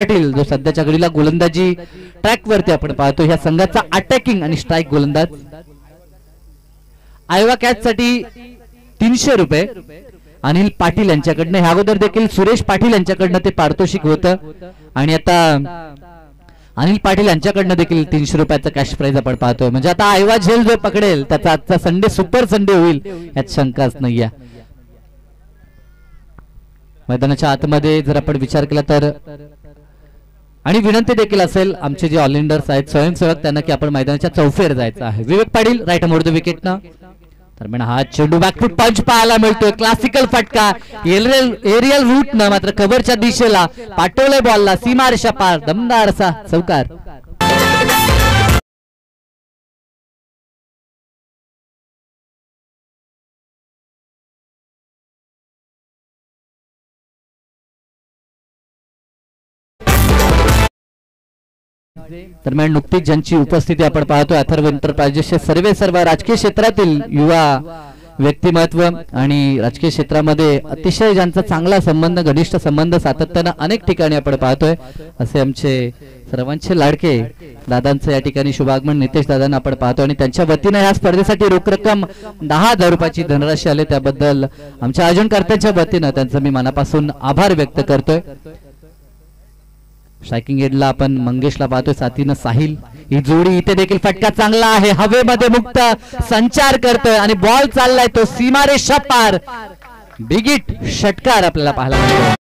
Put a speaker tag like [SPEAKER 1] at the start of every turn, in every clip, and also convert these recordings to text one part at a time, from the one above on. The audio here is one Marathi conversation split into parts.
[SPEAKER 1] पाटील जो सध्याच्या घडीला गोलंदाजी ट्रॅक वरती आपण पाहतो ह्या संघाचा अटॅकिंग आणि स्ट्राइक गोलंदाज। आयवा कॅच साठी 300 रुपये अनिल पाटील यांच्याकडनं। ह्या अगोदर देखील सुरेश पाटील यांच्याकडनं ते पारितोषिक होतं आणि आता अनिल पाटील यांच्याकडनं देखील 300 रुपयाचा कॅश प्राइज आपण पाहतोय। म्हणजे आता आयवा झेल जो पकडेल त्याचा आजचा संडे सुपर संडे होईल यात शंकाच नाहीये। मैदानाच्या आतमध्ये जर आपण विचार केला तर आणि विनंती देखील असेल आमचे जे ऑलराउंडर्स आहेत स्वयंसेवक त्यांना की आपण मैदानाच्या चौफेर जायचं आहे। Vivek Patil right more the wicket ना दरम्यान हा चेंडू बॅकफूट पंच पाहायला मिळतोय। क्लासिकल फटका एरियल रूट न मात्र कव्हरच्या दिशेला पाठवले बॉलला सीमारेषा पार दमदार असा चौकार। दरम्यान नुकतीच ज्यांची उपस्थिती आपण पाहतो अथर्व एंटरप्राइजेसचे सर्व राजकीय क्षेत्रातील युवा व्यक्तिमत्व आणि राजकीय क्षेत्रामध्ये अतिशय ज्यांचा चांगला संबंध घनिष्ठ संबंध सातत्याने अनेक ठिकाणी आपण पाहतोय असे आमचे सर्वांचे लाडके दादांचं या ठिकाणी शुभागमन नितेश दादांना आपण पाहतो आणि त्यांच्या वतीने या स्पर्धेसाठी रोख रक्कम 10,000 रुपयाची धनराशी आले त्याबद्दल आमच्या आयोजनकर्त्यांच्या वतीने त्यांचं मी मनापासून आभार व्यक्त करतोय। स्ट्रायकिंग एडला आपण मंगेशला पाहतोय साथीनं साहिल ही जोडी इथे देखील फटका चांगला आहे हवेमध्ये मुक्त संचार करतोय आणि बॉल चाललाय तो सीमारेषा पार बिग हिट षटकार आपल्याला पाहायला मिळतो।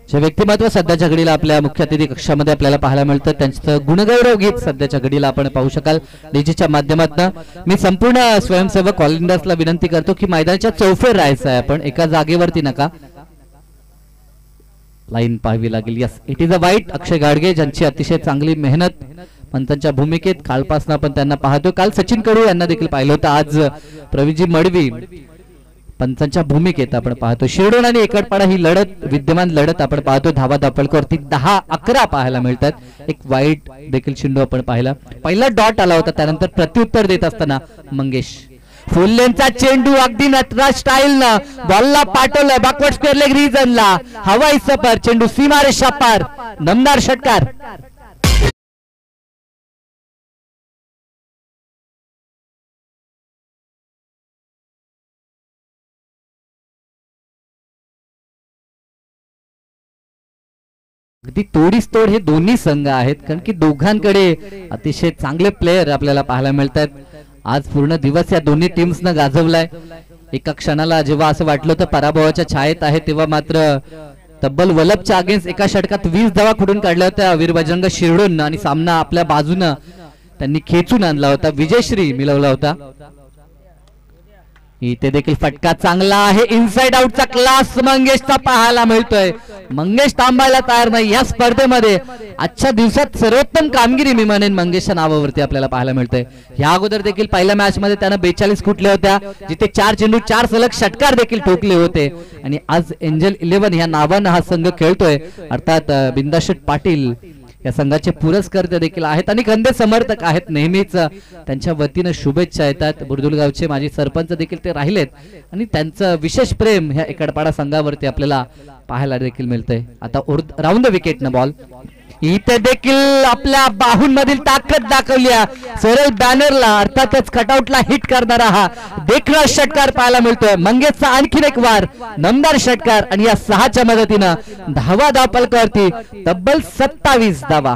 [SPEAKER 1] जे व्यक्तिमत्व सध्याच्या घडीला आपल्या मुख्य अतिथी कक्षामध्ये आपल्याला पाहायला मिळतं त्यांचं गुणगौरव गीत सध्याच्या घडीला आपण पाहू शकाल डीजेच्या माध्यमातून। मी संपूर्ण स्वयंसेवक ऑलराउंडर्सला विनंती करतो की मैदानाच्या चौफेर राहायचं आहे आपण एका जागेवरती नका लाईन पाहावी लागेल। यस इट इज अ वाईट अक्षय गाडगे ज्यांची अतिशय चांगली मेहनत पंतांच्या भूमिकेत कालपासून आपण त्यांना पाहतो। काल सचिन कडू यांना देखील पाहिलं होतं आज प्रवीणजी मडवी पंचांच्या भूमिकेत आपण पाहतो। शिरडोन आणि एकटपाडा ही लढत विद्यमान लढत आपण पाहतो धावा धापलकरती 10-11 पाहायला मिळतात। एक वाईट देखील चेंडू आपण पाहिला पहिला डॉट आला होता त्यानंतर प्रत्युत्तर देत असताना मंगेश फुल्लेंचा चेंडू अगदी नटराज स्टाईल न बॉलला पाठवलं बॅकवर्ड स्क्वेअर लेग रिजनला हवाई सफर चेंडू सीमारेषा पार दमदार षटकार। अगदी तोडीस तोड हे दोन्ही संघ आहेत कारण की दोघांकडे अतिशय चांगले प्लेयर आपल्याला पाहायला मिळतात। आज पूर्ण दिवस या दोन्ही टीम्सनं गाजवलाय। एका क्षणाला जेव्हा असं वाटलं होतं पराभवाच्या छायेत आहे तेव्हा मात्र तब्बल वलभच्या अगेन्स्ट एका षटकात 20 धावा खुडून काढल्या होत्या वीर बजरंग शिरडोन आणि सामना आपल्या बाजूनं त्यांनी खेचून आणला होता विजयश्री मिळवला होता। इथे देखील फटका चांगला आहे इनसाइड आउटचा क्लास मंगेशचा पाहायला मिळतोय। मंगेश थांबायला तयार नाही या स्पर्धेमध्ये आजच्या दिवसात सर्वोत्तम कामगिरी मी म्हणेन मंगेशच्या नावावरती आपल्याला पाहायला मिळतंय। या अगोदर देखील पहिल्या मॅच मध्ये त्यानं 42 कुठले होत्या जिथे 4 चेंडू 4 सलग षटकार देखील ठोकले होते आणि आज एंजल 11 या नावानं हा संघ खेळतोय अर्थात बिंदाशेठ पाटील या संघाचे पुरस्कर्ते देखील आहेत आणि खंदे समर्थक आहेत नेहमीच त्यांच्या वतीने शुभेच्छा येतात। बुर्दुलगावचे माजी सरपंच देखील ते राहिलेत आणि त्यांचं विशेष प्रेम ह्या एकटपाडा संघावरती आपल्याला पाहायला देखील मिळतंय। आता राऊंड द विकेट न बॉल इथे देखील आपल्या बाहूंमधील ताकद दाखवली सरळ बॅनरला अर्थातच कटआउटला हिट करणारा हा देखणा षटकार पाहायला मिळतोय। मंगेशचा आणखीन एक वार दमदार षटकार आणि या 6च्या मदतीनं धावा धापलकरती तब्बल 27 धावा।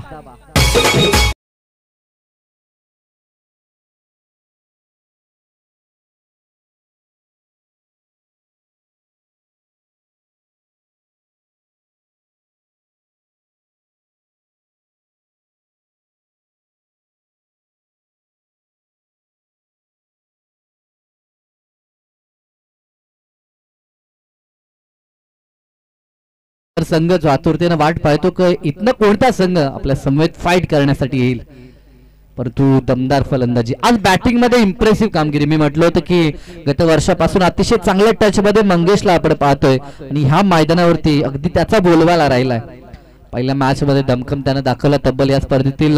[SPEAKER 1] संघ जो आतुरतेने वाट पाहतो की इथनं कोणता संघ आपल्या समवेत फाईट करण्यासाठी येईल। परंतु दमदार फलंदाजी आज बॅटिंग मध्ये इम्प्रेसिव्ह कामगिरी. मी म्हटलं होतं की गत वर्षापासून अतिशय चांगल्या टच मध्ये मंगेशला आपण पाहतोय आणि ह्या मैदानावरती अगदी त्याचा बोलबाला राहिलाय. पहिल्या मॅच मध्ये दमखम त्यानं दाखवला. तब्बल या स्पर्धेतील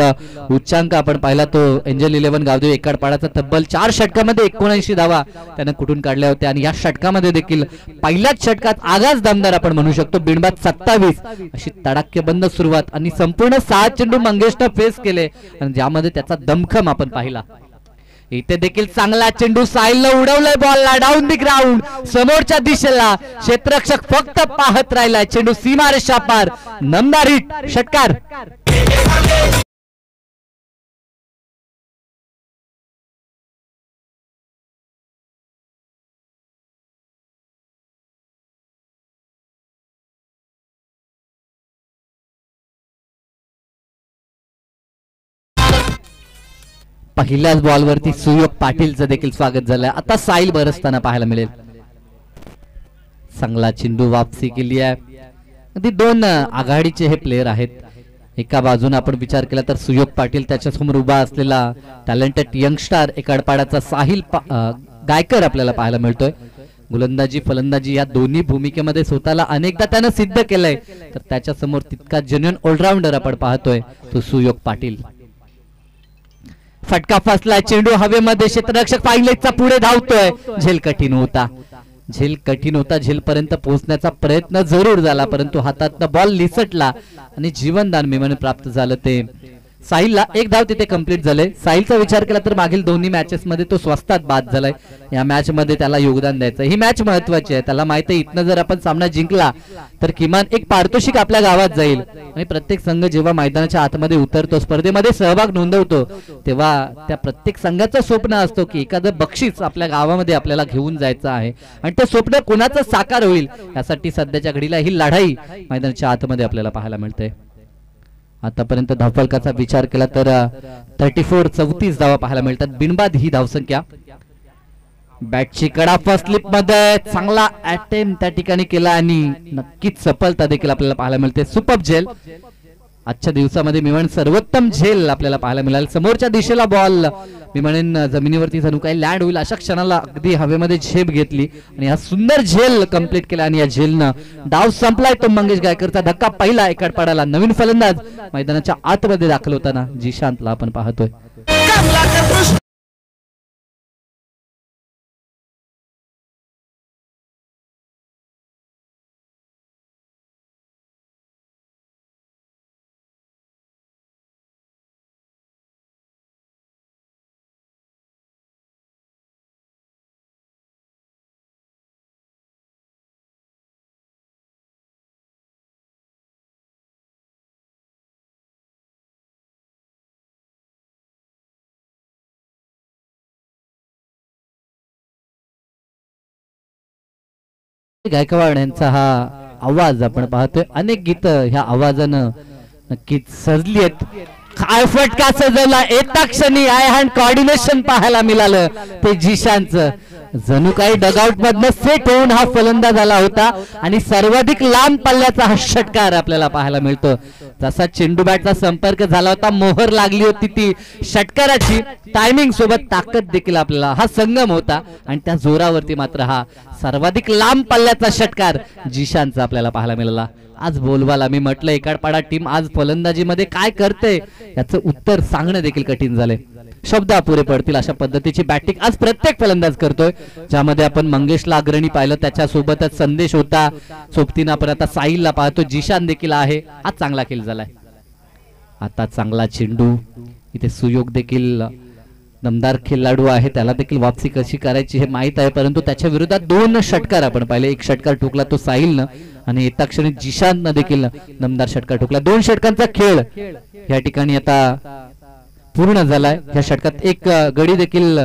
[SPEAKER 1] उच्चांक आपण पाहिला तो एंजल 11 गावदेव एकाडपाडाचा तब्बल 4 षटकामध्ये 79 धावा त्यानं कुठून काढल्या होत्या आणि या षटकामध्ये देखील पहिल्याच षटकात आगाज दमदार आपण म्हणू शकतो. बिनबाद 27 अशी तडाख्यबंद सुरुवात आणि संपूर्ण 6 चेंडू मंगेशनं फेस केले आणि ज्यामध्ये त्याचा दमखम आपण पाहिला. इथे देखील चांगला चेंडू साहिलनं उडवलाय बॉलला डाऊन दी ग्राउंड समोरच्या दिशेला. क्षेत्ररक्षक फक्त पाहत राहिलाय. चेंडू सीमारेषा पार. दमदार हिट षटकार. पहिल्याच बॉलवरती सुयोग पाटीलचं देखील स्वागत झालंय. आता साहिल बरसताना पाहायला मिळेल. चांगला चेंडू वापसी केली आहे. अगदी 2 आघाडीचे हे प्लेयर आहेत. एका बाजूने आपण विचार केला तर सुयोग पाटील त्याच्यासमोर उभा असलेला टॅलेंटेड यंगस्टार एकाडपाडाचा साहिल गायकर आपल्याला पाहायला मिळतोय. गोलंदाजी फलंदाजी या दोन्ही भूमिकेमध्ये स्वतःला अनेकदा त्यानं सिद्ध केलंय. तर त्याच्या समोर तितका जेन्युइन ऑलराऊंडर आपण पाहतोय तो सुयोग पाटील. फटका फसला. चेंडू हवेमध्ये. क्षेत्ररक्षक फाईनलेटचा पुढे धावतोय. झेल कठीण होता. झेल पर्यंत पोहोचण्याचा प्रयत्न जरूर झाला परंतु हातातनं बॉल निसटला आणि जीवनदान मिळवून प्राप्त झालं ते साहिलला. 1 धाव तिथे कंप्लीट झाले. साहिलचा विचार केला तर मागील दोन्ही मॅचेस मध्ये तो स्वस्तात बाद झालाय. या मॅच मध्ये त्याला योगदान द्यायचं. ही मॅच महत्वाची आहे. त्याला माहिती आहे इथनं जर आपण सामना जिंकला तर किमान एक पारितोषिक आपल्या गावात जाईल आणि प्रत्येक संघ जेव्हा मैदानाच्या आतमध्ये उतरतो स्पर्धेमध्ये सहभाग नोंदवतो तेव्हा त्या प्रत्येक संघाचं स्वप्न असतो की एखादं बक्षीस आपल्या गावामध्ये आपल्याला घेऊन जायचं आहे आणि ते स्वप्न कोणाचं साकार होईल यासाठी सध्याच्या घडीला ही लढाई मैदानाच्या आतमध्ये आपल्याला पाहायला मिळते. आतापर्यंत धावफलकाचा विचार केला तर 34 धावा पाहायला मिळतात. बिनबाद ही धावसंख्या. बॅटची कडा फर्स्ट स्लिप मध्ये चांगला अटेम्प्ट त्या ठिकाणी केला आणि नक्कीच सफलता देखील आपल्याला पाहायला मिळते. सुपर झेल आजच्या दिवसामध्ये मी म्हणेन सर्वोत्तम झेल आपल्याला पाहायला मिळाल. समोरच्या दिशेला बॉल मी म्हणेन जमिनीवरती जणू काही लँड होईल अशा क्षणाला अगदी हवेमध्ये झेप घेतली आणि हा सुंदर झेल कंप्लीट केला आणि या झेलनं डाव संपलाय. तो मंगेश गायकरचा धक्का पहिला एकाडपाडाला. नवीन फलंदाज मैदानाच्या आतमध्ये दाखल होताना जिशांतला आपण पाहतोय. गायकवाड यांचा हा आवाज आपण पाहतोय. अनेक गीत ह्या आवाजानं नक्कीच सजली आहेत. काय फटका सजवला. एका क्षणी आय हँड कोऑर्डिनेशन पाहायला मिळालं ते जिशांचं. जणू काही डगआउट मधनं सेट होऊन हा फलंदाज आला होता आणि सर्वाधिक लांब पल्ल्याचा हा षटकार आपल्याला पाहायला मिळतो. जसा चेंडू बॅटचा संपर्क झाला होता मोहर लागली होती ती षटकाराची. टायमिंग सोबत ताकद देखील आपल्याला हा संगम होता आणि त्या जोरावरती मात्र हा सर्वाधिक लांब पल्ल्याचा षटकार जिशांचा आपल्याला पाहायला मिळाला. आज बोलवाला मी म्हटलं एकाडपाडा टीम आज फलंदाजीमध्ये काय करते याचं उत्तर सांगणं देखील कठीण झाले. शब्द अपुरे पडतील अशा पद्धतीची बॅटिंग आज प्रत्येक फलंदाज करतोय. ज्यामध्ये आपण मंगेशला अग्रणी पाहिलं त्याच्यासोबतच संदेश होता. सोबतीनं आपण आता साहिलला पाहतो. जिशान देखील आहे. आज चांगला खेळ झालाय. आता चांगला चेंडू. इथे सुयोग देखील दमदार खेळाडू आहे. त्याला देखील वापसी कशी करायची हे माहित आहे परंतु त्याच्या विरोधात 2 षटकार आपण पाहिले. एक षटकार ठोकला तो साहिलनं आणि एका क्षणी जिशाननं देखील दमदार षटकार ठोकला. 2 षटकांचा खेळ या ठिकाणी आता पूर्ण झालाय. या षटकात एक गडी देखील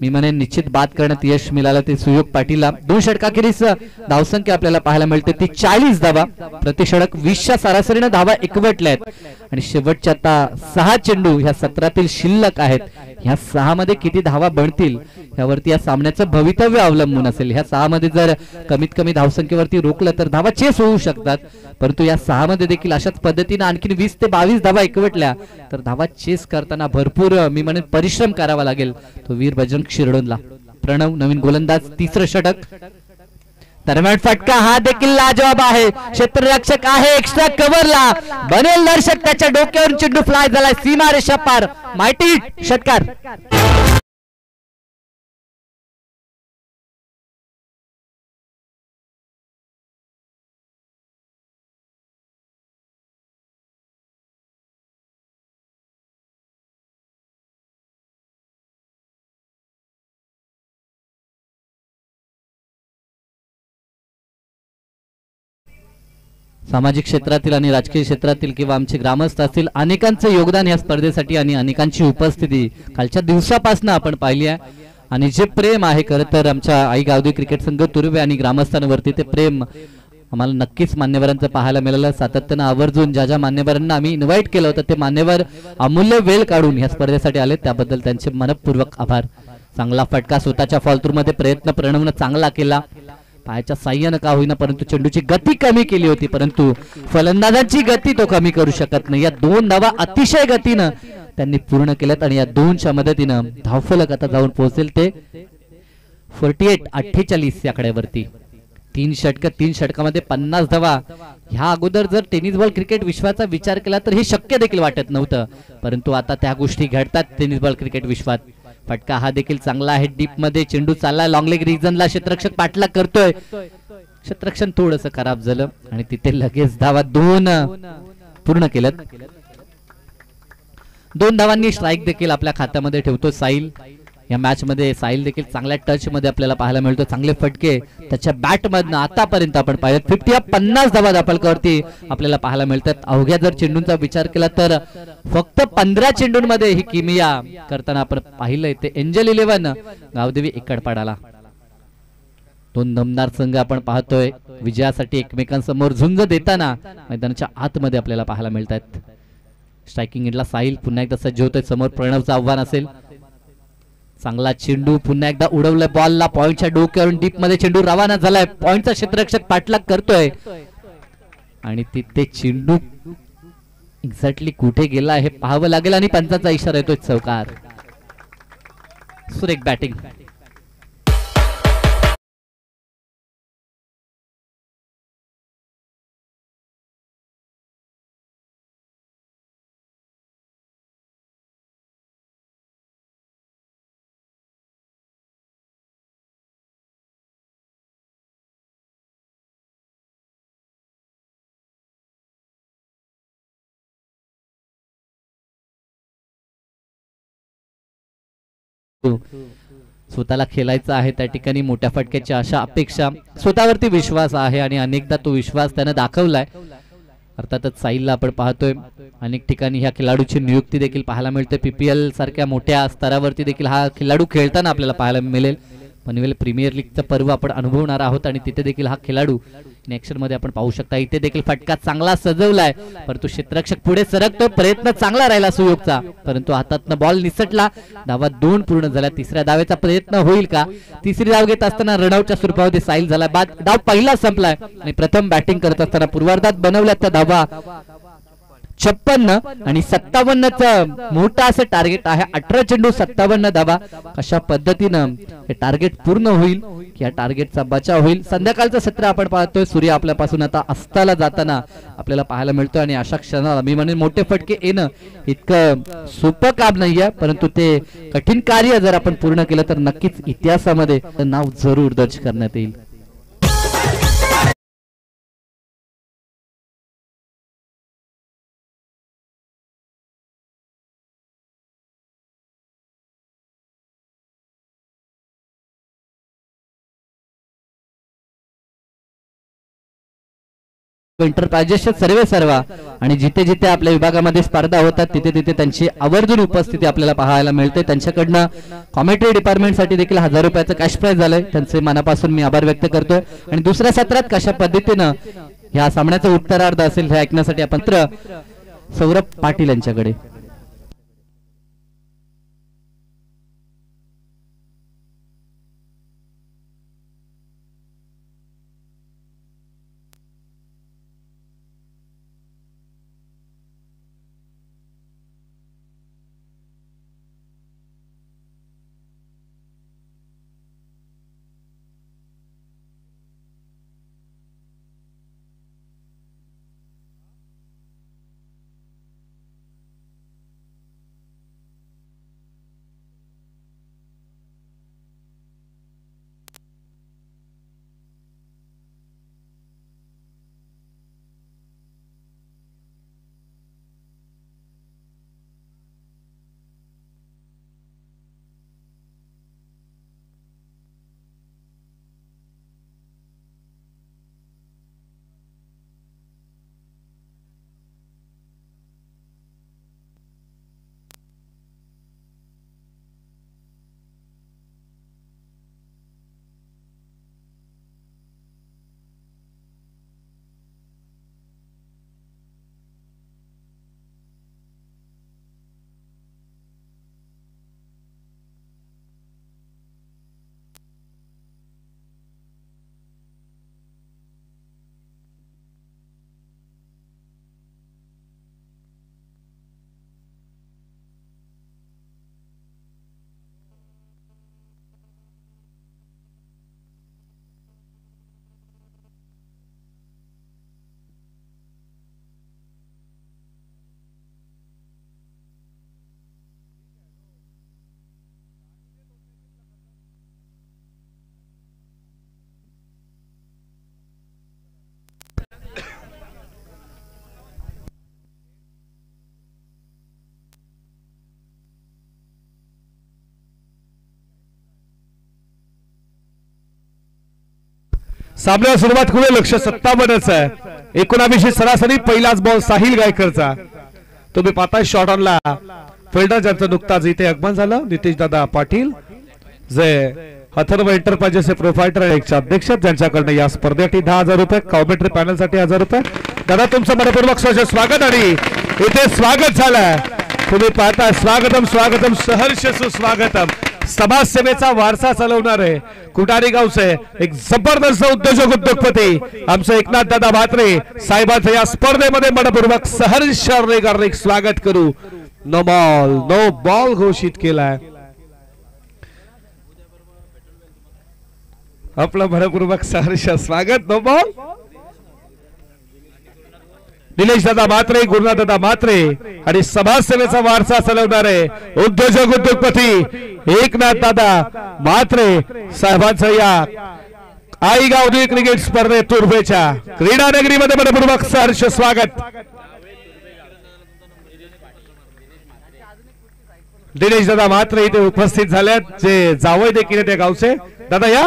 [SPEAKER 1] मी म्हणेन निश्चित बाद करण्यात यश मिळालं ते सुयोग पाटीलला. 2 षटकाखेरीस धावसंख्या आपल्याला पाहायला मिळते ती 40 धावा. प्रति षटक 20च्या सरासरीने धावा एकवटल्या आहेत आणि शेवटच्या आता 6 चेंडू ह्या 17तील शिल्लक आहेत. ह्या 6 मध्ये किती धावा बनतील यावरती या सामन्याचं भवितव्य अवलंबून असेल। ह्या 6 मध्ये जर कमीत कमी धावसंख्येवरती रोखलं तर धावा चेस होऊ शकतात, परंतु या 6 मध्ये देखील अशाच पद्धतीने आणखी 20 ते 22 धावा एकवटल्या तर धावा चेस करताना भरपूर मी म्हणेन परिश्रम करावा लागेल तो वीर बजरंग शिरडोनला। प्रणव नवीन गोलंदाज, तिसरं षटक, दरम्यान फटका हा देखील लाजवाब आहे, क्षेत्ररक्षक आहे एक्स्ट्रा कव्हरला, बनेल दर्शक त्याच्या डोक्यावरून चेंडू फ्लाय झालाय सीमारेषा पार, माहिती षटकार। सामाजिक क्षेत्रातील आणि राजकीय क्षेत्रातील किंवा आमचे ग्रामस्थ असतील अनेकांचं योगदान या स्पर्धेसाठी आणि अनेकांची उपस्थिती कालच्या दिवसापासून आपण पाहिली आहे आणि जे प्रेम आहे खरं तर आमच्या आई गावदेवी क्रिकेट संघ तुर्वे आणि ग्रामस्थांवरती ते प्रेम आम्हाला नक्कीच मान्यवरांचं पाहायला मिळालं। सातत्यानं आवर्जून ज्या ज्या मान्यवरांना आम्ही इन्व्हाइट केलं होतं ते मान्यवर अमूल्य वेळ काढून या स्पर्धेसाठी आले, त्याबद्दल त्यांचे मनपूर्वक आभार। चांगला फटका स्वतःच्या फॉलतूरमध्ये प्रयत्न प्रणवनं चांगला केला, पायाच्या साह्यानं का होईना परंतु चेंडूची गती कमी केली होती, परंतु फलंदाजांची गती तो कमी करू शकत नाही। या 2 धावा अतिशय गतीनं त्यांनी पूर्ण केल्यात आणि या 2च्या मदतीनं धावफलक आता जाऊन पोहोचेल ते 48-48 या आकड्यावरती। 3 षटक, 3 षटकामध्ये 50 धावा। ह्या अगोदर जर टेनिस बॉल क्रिकेट विश्वाचा विचार केला तर हे शक्य देखील वाटत नव्हतं, परंतु आता त्या गोष्टी घडतात टेनिस बॉल क्रिकेट विश्वात। फटका हा देखील चांगला आहे, डीप मध्ये चेंडू चालला लॉंग लेग रिजनला, क्षेत्ररक्षक पाठलाग करतोय, क्षेत्ररक्षण थोडंसं खराब झालं आणि तिथे लगेच धावा 2 पूर्ण केल्यात। 2 धावांनी स्ट्राइक देखील आपल्या खात्यामध्ये ठेवतो साहिल। या मॅच मध्ये साहिल देखील चांगल्या टच मध्ये आपल्याला पाहायला मिळतो, चांगले फटके त्याच्या बॅट मधनं आतापर्यंत आपण पाहिलं 50 धावा दापलकावरती आपल्याला पाहायला मिळतात। अवघ्या जर चेंडूंचा विचार केला तर फक्त 15 चेंडूंमध्ये ही किमिया करताना आपण पाहिलंय ते एंजल 11 गावदेवी एकडपाडाला। 2 दमदार संघ आपण पाहतोय विजयासाठी एकमेकांसमोर झुंज देताना मैदानाच्या आतमध्ये आपल्याला पाहायला मिळतात। स्ट्रायकिंग एंडला साहिल पुन्हा एकदा सज्ज होतोय, समोर प्रणवचं आव्हान असेल। चांगला चेंडू पुन्हा एकदा उडवलाय बॉलला, पॉइंटच्या डोक्यावरून डीप मध्ये चेंडू रवाना झालाय, पॉइंटचा क्षेत्ररक्षक पाठलाग करतोय आणि तिथे चेंडू एक्झॅक्टली कुठे गेला हे पाहावं लागेल आणि पंचाचा इशारा येतोय चौकार। सुरेख बॅटिंग। स्वतःला खेळायचं आहे त्या ठिकाणी मोठ्या फटक्याची आशा अपेक्षा, स्वतःवरती विश्वास आहे आणि अनेकदा तो विश्वास त्याने दाखवलाय। अर्थातच साहिलला आपण पाहतोय अनेक ठिकाणी ह्या खेळाडूची नियुक्ती देखील पाहायला मिळते, पीपीएल सारख्या मोठ्या स्तरावरती देखील हा खेळाडू खेळताना आपल्याला पाहायला मिळेल। पनवेल प्रीमियर लीगचं पर्व आपण अनुभवणार आहोत आणि तिथे देखील हा खेळाडू ऍक्शन मध्ये आपण पाहू शकता। इथे देखील फटका चांगला सजवलाय, परंतु क्षेत्ररक्षक पुढे सरकतो, प्रयत्न चांगला राहिला सुयोगचा, परंतु हातातनं बॉल निसटला। धावा 2 पूर्ण झाल्या, तिसऱ्या धावेचा प्रयत्न होईल का? तिसरी धाव घेत असताना रनआउटच्या स्वरूपामध्ये साहिल झाला, बाद धाव पहिला संपलाय आणि प्रथम बॅटिंग करत असताना पूर्वार्धात बनवल्या त्या धावा 56 आणि 57चं मोठा असं टार्गेट आहे। 18 चेंडू 57 धावा, कशा पद्धतीनं हे टार्गेट पूर्ण होईल, या टार्गेटचा बचाव होईल। संध्याकाळचं सत्र आपण पाहतोय, सूर्य आपल्यापासून आता अस्ताला जाताना आपल्याला पाहायला मिळतोय आणि अशा क्षणाला मी म्हणेन मोठे फटके येणं इतकं सोपं काम नाहीये, परंतु ते कठीण कार्य जर आपण पूर्ण केलं तर नक्कीच इतिहासामध्ये नाव जरूर दर्ज करण्यात येईल। एंटरप्राइजेसचे सर्व आणि जिथे जिथे आपल्या विभागामध्ये स्पर्धा होतात तिथे तिथे त्यांची आवर्जून उपस्थिती आपल्याला पाहायला मिळते। त्यांच्याकडनं कॉमेंट्री डिपार्टमेंट साठी देखील 1000 रुपयाचं कॅश प्राइज झालंय, त्यांचे मनापासून मी आभार व्यक्त करतोय। आणि दुसऱ्या सत्रात कशा पद्धतीनं ह्या सामन्याचं उत्तरार्ध असेल हे ऐकण्यासाठी आपण सौरभ पाटील यांच्याकडे
[SPEAKER 2] सामन्याला सुरुवात करूया. लक्ष 57च आहे. 19 सरासरी. पहिलाच बॉल साहिल गायकरचा. तुम्ही पाहताय शॉट ऑनला फिल्डर ज्यांचं नुकताच इथे आगमन झालं नितेश दादा पाटील जे अथर्व एंटरप्राइजेसचे प्रोफायटर आणि अध्यक्ष ज्यांच्याकडनं या स्पर्धेसाठी 10,000 रुपये. कॉमेंट्री पॅनल साठी 1000 रुपये. दादा तुमचं मनपूर्वक स्वागत आणि इथे स्वागत झालं. तुम्ही पाहता स्वागतम स्वागतम सहर्ष सुस्वागतम. समाजसेवेचा वारसा चालवणारे कुटारी गावचे एक जबरदस्त उद्योजपती आमचे एकनाथ दादा म्हात्रे साहेबांचं या स्पर्धेमध्ये मनपूर्वक सहर्ष हार्दिक स्वागत करू. नो बॉल घोषित केलाय. आपलं मनपूर्वक सहर्ष स्वागत. No ball. निलेश दादा म्हात्रे गुरुनाथ दादा म्हात्रे आणि समाजसेवेचा वारसा चालवणारे उद्योजपती एकनाथ दादा म्हात्रे साहेबांचं या आई गावदेवी क्रिकेट स्पर्धेत तुर्भेच्या क्रीडा नगरीमध्ये मनपूर्वक सहर्ष स्वागत. दिनेश दादा म्हात्रे इथे उपस्थित झाल्यात जे जावई देखील त्या गावचे. दादा या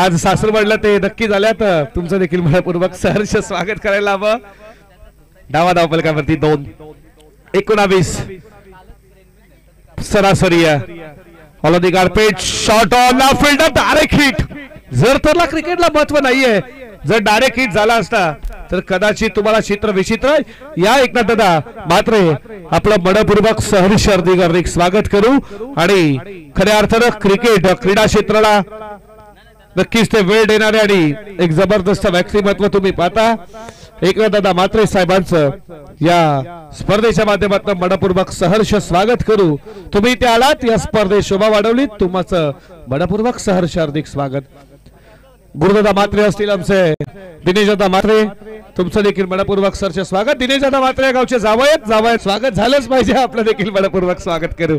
[SPEAKER 2] आज सासरवाडला ते नक्की झाल्यात. तुमचं देखील मनपूर्वक सहर्ष स्वागत करायला हवं. डावा धाव फलकावरती 2. 19 सरासरी. हॉलदी गारपेट shot on field direct hit. जर तरला क्रिकेटला महत्व नाहीये. जर डायरेक्ट हिट झाला असता तर कदाचित तुम्हाला चित्र विचित्र. या एकनाथ दादा मात्र आपलं मनपूर्वक सहर्ष हार्दिक स्वागत करू आणि खऱ्या अर्थानं क्रिकेट क्रीडा क्षेत्राला नक्कीच ते वेळ देणारे आणि एक जबरदस्त व्यक्तिमत्व तुम्ही पाहता एकनाथ दादा म्हात्रे साहेबांचं या स्पर्धेच्या माध्यमातून मनपूर्वक सहर्ष स्वागत करू. तुम्ही इथे आलात या स्पर्धेत शोभा वाढवली. तुमचं मनपूर्वक सहर्ष हार्दिक स्वागत. गुरुदादा म्हात्रे असतील आमचे दिनेश दादा म्हात्रे तुमचं देखील मनपूर्वक सहर्ष स्वागत. दिनेश दादा म्हात्रे गावचे जावयात स्वागत झालंच पाहिजे. आपलं देखील मनपूर्वक स्वागत करू.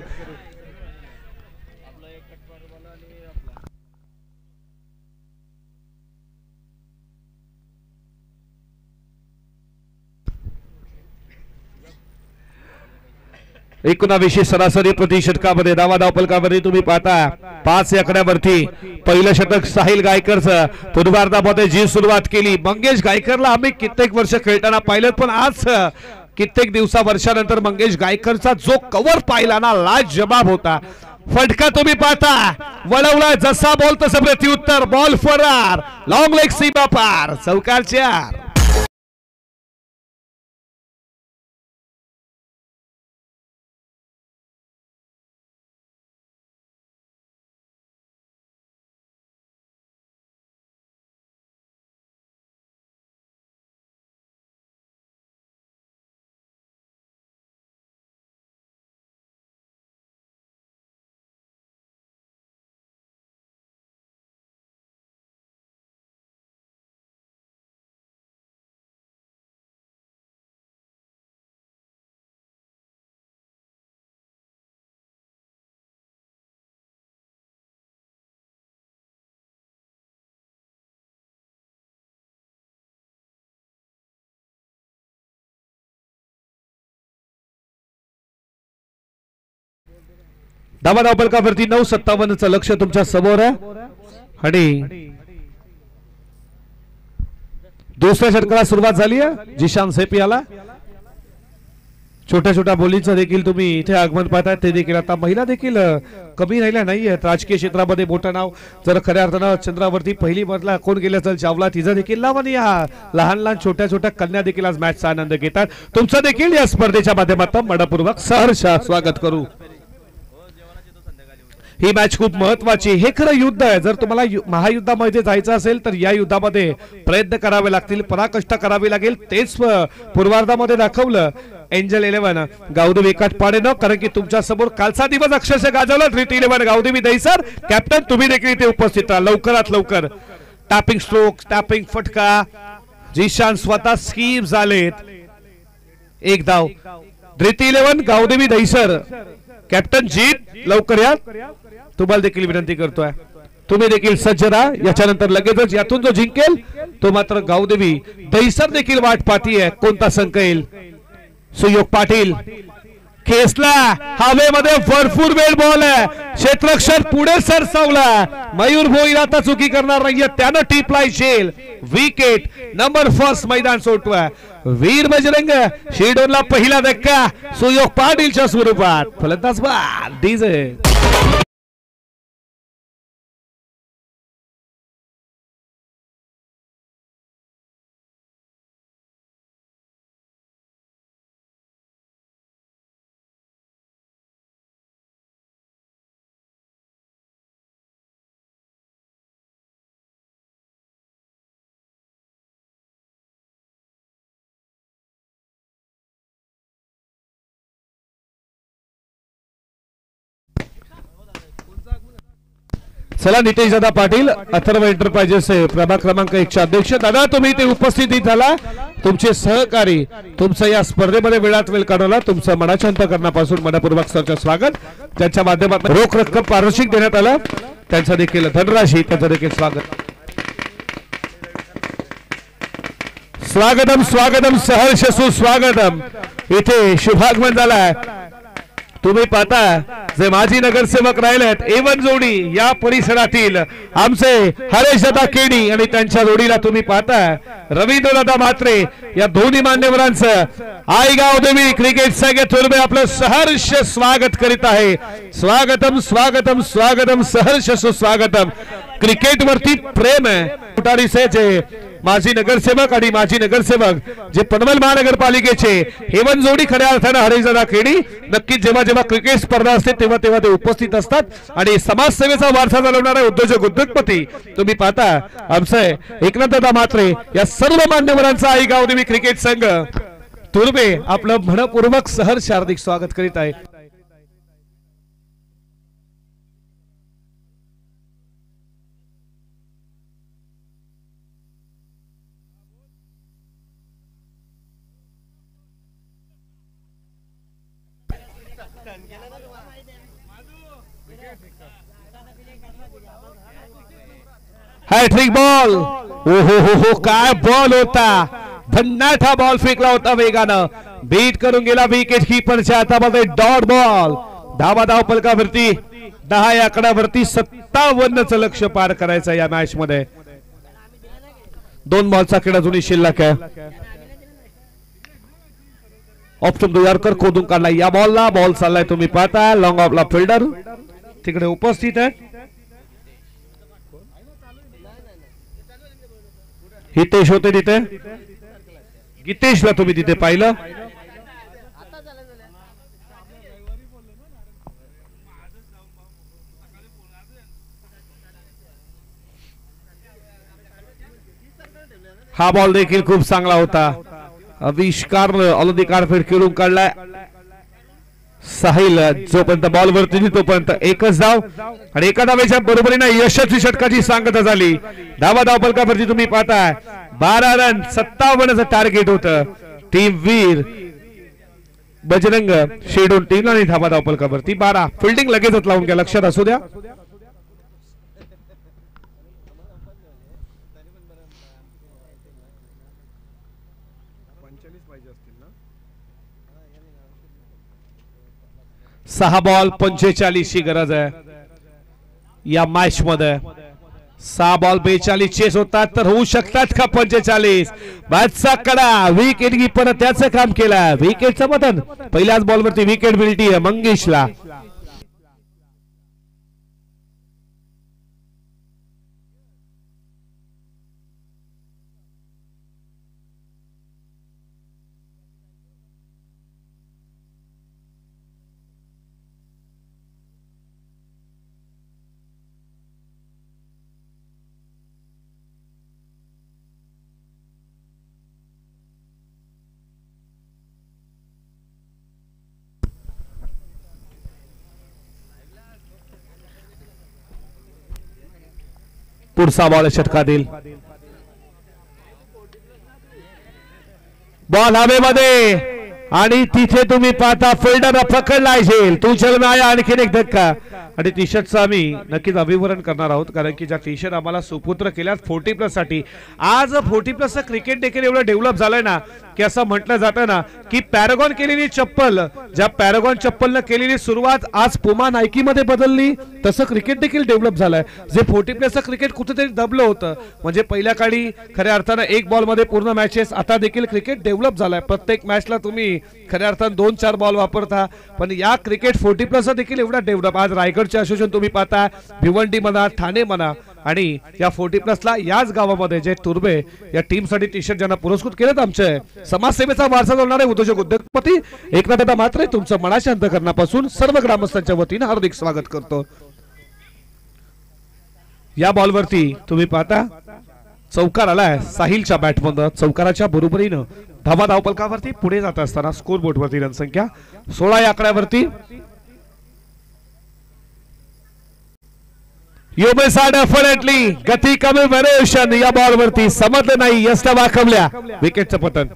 [SPEAKER 2] एकोणावीसशे सरासरी प्रति षटकामध्ये धावा धावफलकामध्ये तुम्ही पाहता 5 आकड्यावरती पहिलं षटक साहिल गायकरचं. पूर्वार्धामध्ये जी सुरुवात केली मंगेश गायकरला आम्ही कित्येक वर्ष खेळताना पाहिलं पण आज कित्येक वर्षानंतर मंगेश गायकरचा जो कव्हर पाहिला ना लाजवाब होता. फटका तुम्ही पाहता वळवला जसा बॉल तसं प्रत्युत्तर. बॉल फरार लॉंग लेग सीमा पार चौकार 4. धावा धावफलकावरती 9:57चं लक्ष तुमच्या समोर आहे आणि दुसऱ्या षटकाला सुरुवात झाली आहे. जिशान सेपी आला. छोट्या छोट्या बोलींचं देखील तुम्ही इथे आगमन पाहताय. ते देखील आता महिला देखील कमी राहिल्या नाहीये राजकीय क्षेत्रामध्ये. मोठं नाव जर खऱ्या अर्थानं चंद्रावरती पहिली मधला कोण गेलं तर चावला तिचं देखील नाव आणि लहान छोट्या छोट्या कन्या देखील आज मॅचचा आनंद घेतात. तुमचं देखील या स्पर्धेच्या माध्यमातून मनपूर्वक सहर्ष स्वागत करू. ही मॅच खूप महत्वाची. हे खरं युद्ध आहे. जर तुम्हाला महायुद्धामध्ये जायचं असेल तर या युद्धामध्ये प्रयत्न करावे लागतील पराकष्ट करावी लागेल. तेच पूर्वार्धामध्ये दाखवलं एंजल 11 गावदेवी एकाटपाडेनं. कारण की तुमच्या समोर कालचा दिवस अक्षरशः गाजवला. रीती 11 गावदेवी दहिसर कॅप्टन तुम्ही देखील इथे उपस्थित राहा. लवकरात लवकर टॅपिंग स्ट्रोक टॅपिंग फटका जिशान स्वतः स्कीम झालेत. 1 धाव. रीती 11 गावदेवी दहिसर कॅप्टन जीत लवकर या. तुम्हाला देखील विनंती करतोय तुम्ही देखील सज्ज राहा. याच्यानंतर लगेचच यातून जो जिंकेल तो मात्र गावदेवी दहिसर देखील वाट पाहतीये कोणता संघ येईल. सुयोग पाटील खेचला हवेमध्ये भरपूर वेळ बॉल आहे क्षेत्ररक्षक पुढे सरसावला मयूर भोईर आता चुकी करणार नाहीये त्यानं टिपलाय शेल विकेट नंबर फर्स्ट मैदान सोडतोय वीर बजरंग शेडोनला पहिला धक्का सुयोग पाटीलच्या स्वरूपात फलंदाज बाद डीजे चला नितेश दादा पाटील अथर्व एंटरप्राइजेस प्रभाग क्रमांक 1 चे अध्यक्ष दादा तुम्ही इथे उपस्थित झाला तुमचे सहकारी तुमचं या स्पर्धेमध्ये वेळात वेळ काढवला तुमचं मनाच्या अंतःकरणापासून मनपूर्वक सरचं स्वागत त्यांच्या माध्यमातून रोख रक्कम पारितोषिक देण्यात आलं त्यांचं देखील धनराशी त्यांचं देखील स्वागत स्वागतम स्वागतम सहर्ष सुस्वागतम इथे शुभागमन झालाय तुम्ही पाहता जे माजी नगरसेवक राहिलेत एवन जोडी या परिसरातील आमचे हरेश दादा केडी आणि त्यांच्या जोडीला तुम्ही पाहता रवींद्र दादा म्हात्रे या दोन्ही मान्यवरांचं आईगाव देवी क्रिकेट संघ आपलं सहर्ष स्वागत करीत आहे स्वागतम स्वागतम स्वागतम सहर्ष सुस्वागतम क्रिकेट वरती प्रेम आहे कुटारीचे जे माजी नगरसेवक आणि माजी नगरसेवक जे पनवेल महानगरपालिकेचे हेवन जोडी खऱ्या अर्थानं हरेशदादा खेडी नक्कीच जेव्हा जेव्हा क्रिकेट स्पर्धा असते तेव्हा तेव्हा ते उपस्थित असतात आणि समाजसेवेचा वारसा चालवणारे उद्योजक उद्योगपती तुम्ही पाहता आमचे एकनाथदादा म्हात्रे या सर्व मान्यवरांचा आईगाव देवी क्रिकेट संघ तुर्बे आपलं मनपूर्वक सहर्ष हार्दिक स्वागत करीत आहे हॅट्रिक बॉल हो काय बॉल होता भन्नाटा बॉल फेकला होता वेगानं बीट करून गेला विकेट कीपरच्या हातामध्ये डॉट बॉल धावा धाव फलकावरती 10 या आकड्यावरती 57चं लक्ष पार करायचं या मॅच मध्ये 2 बॉलचा खेळ अजूनही शिल्लक आहे ऑप्शन दुयारकर खोदून काढला या बॉलला बॉल चाललाय तुम्ही पाहता लॉंग ऑफला फिल्डर तिकडे उपस्थित आहे हितेश होते तिथे गीतेशला तुम्ही तिथे पाहिलं हा बॉल देखील खूप चांगला होता आविष्कार ऑलरेडी कार्डफेड खेळून काढलाय साहिल जोपर्यंत बॉल वरती तोपर्यंत एकच धाव आणि एका धावेच्या बरोबरीने यशस्वी षटकाची सांगता झाली धावा धाव फलकावरती तुम्ही पाहताय 12 रन 57चं टार्गेट होतं टीम वीर बजरंग शेडोन टीम आणि धावा धाव फलकावरती 12 फिल्डिंग लगेचच लावून घ्या लक्षात असू द्या सहा बॉल 45 ची गरज आहे या मॅच मध्ये 6 बॉल 42 चेस होतात तर होऊ शकतात का 45 बादचा कडा विकेट कीपर त्याचं काम केलं विकेटचं मदन पहिल्याच बॉल वरती विकेट मिळती आहे मंगेशला पुढचा बॉल षटकातील बॉल हवेमध्ये आणि तिथे तुम्ही पाहता फिल्डर पकडला असेल तू चल आणखीन एक धक्का आणि टी शर्टचं आम्ही नक्कीच अभिवरण करणार आहोत, कारण की ज्या टी शर्ट आम्हाला सुपुत्र केल्यात 40+ साठी. आज 40+ क्रिकेट देखील एवढं डेव्हलप झालंय ना की असं म्हटलं जातं ना की पॅरागॉन केलेली चप्पल, ज्या पॅरागॉन चप्पलनं केलेली सुरुवात आज पुमा नायकी मध्ये बदलली, तसं क्रिकेट देखील डेव्हलप झालंय. जे 40+ क्रिकेट कुठेतरी दबलं होतं, म्हणजे पहिल्या काळी खऱ्या अर्थानं एक बॉल मध्ये पूर्ण मॅचेस, आता देखील क्रिकेट डेव्हलप झालाय. प्रत्येक मॅचला तुम्ही खऱ्या अर्थानं 2-4 बॉल वापरता, पण या क्रिकेट 40+ देखील एवढा डेव्हलप. आज रायगडचे असोसिएशन तुम्ही पाहता, भिवंडी म्हणा, ठाणे म्हणा, आणि या 40+ला याच गावामध्ये जे तुर्बे या टीम साठी टी शर्ट ज्यांना पुरस्कृत केलेत, आमचे समाजसेवेचा वारसा जोडणारे उद्योजक उद्योगपती एकनाथ मात्रे तुमचं मनाच्या अंतःकरणापासून सर्व ग्रामस्थांच्या वतीने हार्दिक स्वागत करतो. या बॉलवरती तुम्ही पाहता चौकार आलाय साहिलच्या बॅटमधून. चौकाराच्या बरोबरीनं धावा धावपलकावरती पुढे जात असताना स्कोर बोर्डवरती रणसंख्या 16 या आकड्यावरती. डेफिनेटली गती कमी व्हेरिएशन या बॉलवरती समजलं नाही, यस्ता वाकवल्या, विकेटचं पतन.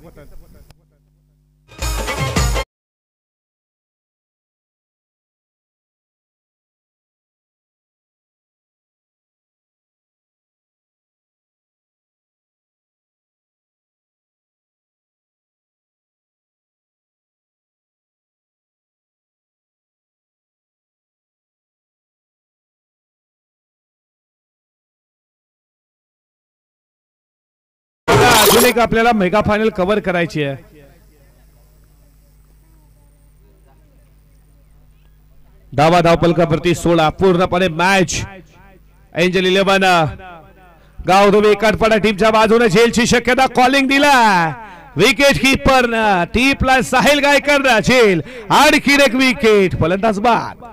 [SPEAKER 2] अजून एक आपल्याला मेगा फायनल कव्हर करायची आहे. धावा धावपलकावरती 16 पूर्णपणे मॅच. एंजल 11 गावधोबी काटपाडा टीमच्या बाजूने झेलची शक्यता, कॉलिंग दिला विकेट कीपर टी प्लस साहिल गायकर झेल, आणखी एक विकेट, फलंदाज बाद.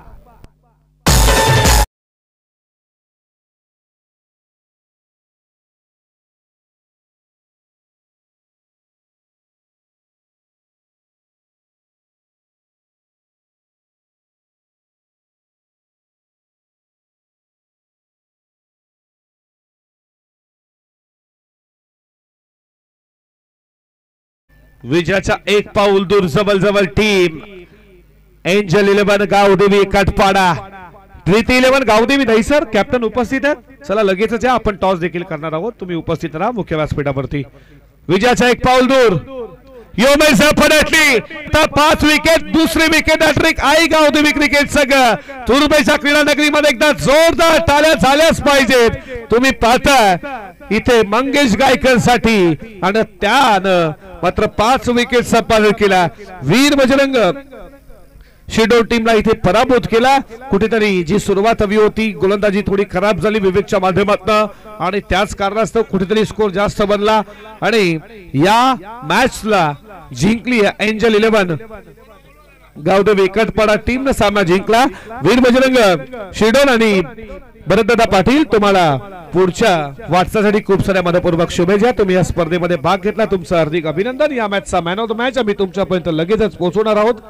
[SPEAKER 2] विजयाच्या एक पाऊल दूर जवळ team Angel 11 Gavdevi Katpada. Preeti 11 Gavdevi Dahisar captain उपस्थित आहेत. चला लगेचच या, आपण टॉस देखील करणार आहोत, तुम्ही उपस्थित राहा मुख्य व्यासपीठावरती. विजयाच्या एक पाऊल दूर तर 5 विकेट, दुसरी विकेट हॅट्रिक आई गावदेवी क्रिकेट संघ. तुर्बेच्या क्रीडा नगरीमध्ये एकदा जोरदार टाळ्या झाल्याच पाहिजेत. तुम्ही पाहता इथे मंगेश गायकर साठी, आणि त्यानं मात्र 5 विकेट संपादन केला. वीर बजरंग शिडोल टीमला इथे पराभूत केला. कुठेतरी जी सुरुवात हवी होती, गोलंदाजी थोडी खराब झाली विवेकच्या माध्यमातून, आणि त्याच कारणास्तव कुठेतरी स्कोर जास्त बनला आणि या मॅचला जिंकली एंजल 11 गावदेवी काटपाडा टीमने सामना जिंकला. वीर बजरंग शिडोल आणि भरतदादा पाटील तुम्हाला पुढच्या वाटचालीसाठी खूप साऱ्या मनपूर्वक शुभेच्छा. तुम्ही या स्पर्धेमध्ये भाग घेतला, तुमचं हार्दिक अभिनंदन. या मॅचचा मॅन ऑफ द मॅच आम्ही तुमच्यापर्यंत लगेचच पोहोचवणार आहोत.